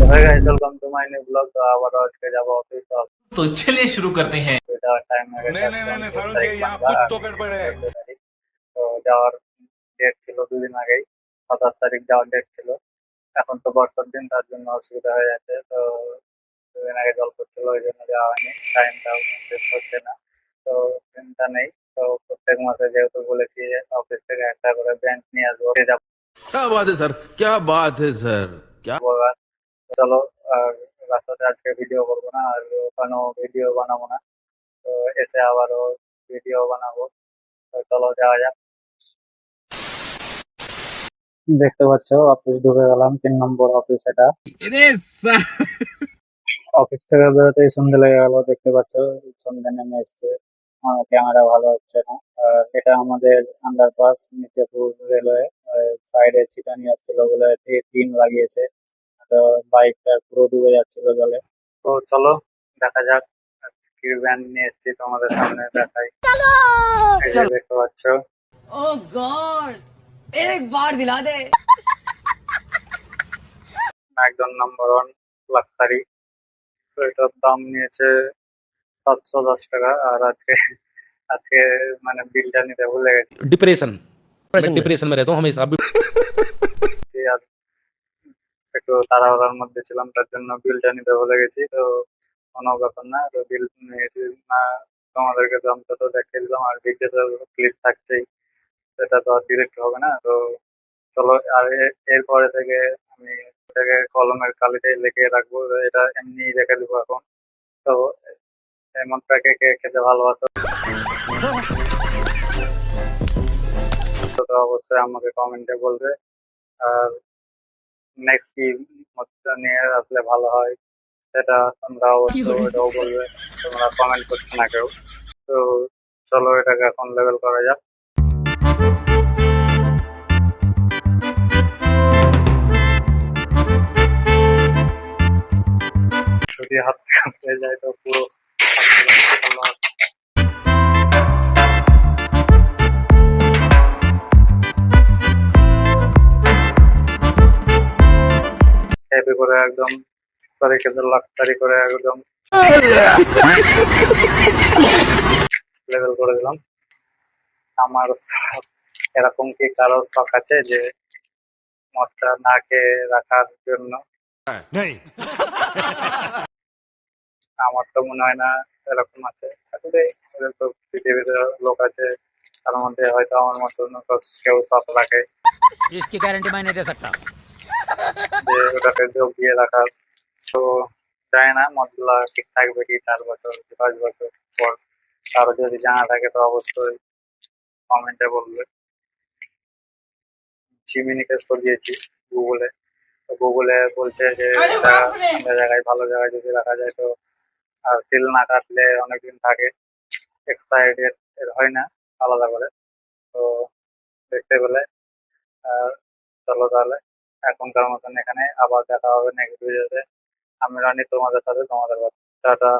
Hi guys, welcome to my new blog. तो আবারও আজকে যাব অফিস। तो चलिए शुरू करते हैं। এটা টাইম হয়ে গেছে, नहीं नहीं আজকে नहीं नहीं 29 सारुण তারিখ के यहाँ বাংলা कुछ আর तो गड़बड़ है। 14 তারিখ। তো যাওয়ার ডেট ছিল দুদিন আগেই, 27 তারিখ যাওয়ার ডেট ছিল। এখন তো বর্ষার দিন, তার জন্য অসুবিধা হয়ে যাচ্ছে। তো দুদিন আগে জল পড়ছিল, ওই জন্য যাওয়া হয়নি। টাইমটাও শেষ হচ্ছে না, তো চিন্তা নেই। তো প্রত্যেক মাসে যেহেতু বলেছি অফিস থেকে একটা করে ব্যাংক নিয়ে আসবো, যাবো। क्या बात है सर, क्या बात है सर, क्या। এবার চলো, আর রাস্তাতে আজকে ভিডিও করবো না, আর ওখানেও ভিডিও বানাবো না। তো এসে আবারও ভিডিও বানাবো। তো চলো যাওয়া যাক। দেখতে পাচ্ছ অফিস ঢুকে গেলাম, 3 নম্বর অফিস এটা। অফিস থেকে বেরোতেই সন্ধ্যে লেগে গেল, দেখতে পাচ্ছ সন্ধ্যে নেমে এসছে। ক্যামেরা ভালো হচ্ছে না। আর এটা আমাদের আন্ডারপাস মির্জাপুর রেলওয়ে, সাইডে ছিটা নিয়ে আসছিল বলে টিন লাগিয়েছে। তো বাইকটা পুরো ডুবে যাচ্ছিল জলে। তো চলো দেখা যাক, কি ভ্যান নিয়ে এসেছি তোমাদের সামনে দেখাই। এই যে দেখতে পাচ্ছ, ओह गॉड एक बार दिला दे। একদম নাম্বার ওয়ান লাক্সারি। তো এটার দাম নিয়েছে 710 টাকা। আর আজকে আজকে মানে বিলটা নিতে ভুলে গেছি। डिप्रेशन, मैं डिप्रेशन में रहता हूँ हमेशा। আর একটু তাড়াহুড়ার মধ্যে ছিলাম, তার জন্য বিলটা নিতে ভুলে গেছি। তো কোনো ব্যাপার না, তো বিল নিয়েছি না, তোমাদেরকে দামটা তো দেখিয়ে দিলাম। আর বিলটা তো ক্লিপ থাকছেই, সেটা তো আর ডিরেক্ট হবে না। তো চলো, আর এরপরে থেকে আমি এটাকে কলমের কালিতে লিখে রাখবো, এটা এমনি রেখে দেবো এখন। তো এমনটা কে কে খেতে ভালোবাসো, তো অবশ্যই আমাকে কমেন্টে বলবে। আর নেক্সট কি মতটা নিয়ে আসলে ভালো হয়, সেটা তোমরা অবশ্যই এটাও বলবে। তোমরা কমেন্ট করছো না কেউ। তো চলো এটাকে এখন লেভেল করা যাক। যদি হাত কাঁপতে যায় তো পুরো হেভি করে একদম লাক্সারি করে একদম লেভেল করে দিলাম। আমার এরকম কি কারো শখ আছে যে মদটা না খেয়ে রাখার জন্য? नहीं আমার তো মনে হয় না এরকম আছে। আসলে ওদের তো পৃথিবীতে লোক আছে, তার মধ্যে হয়তো আমার মতন তো কেউ শখ রাখে इसकी गारंटी मैं नहीं दे सकता। যে ওটাকে যোগ দিয়ে রাখার। তো জানি না মদগুলা ঠিক থাকবে কি 4 বছর কি 5 বছর পর। কারো যদি জানা থাকে তো অবশ্যই কমেন্টে বলবে। জিমিনিকে দিয়েছি গুগলে, তো গুগলে বলছে যে এটা ঠান্ডা জায়গায় ভালো জায়গায় যদি রাখা যায় তো, আর সিল না কাটলে অনেকদিন থাকে, এক্সপায়ারি ডেট এর হয় না আলাদা করে। তো দেখতে পেলে। আর চলো তাহলে এখনকার মতন এখানে, আবার দেখা হবে নেক্সট ভিডিওতে। আমি রানি তোমাদের সাথে, তোমাদের টাটা।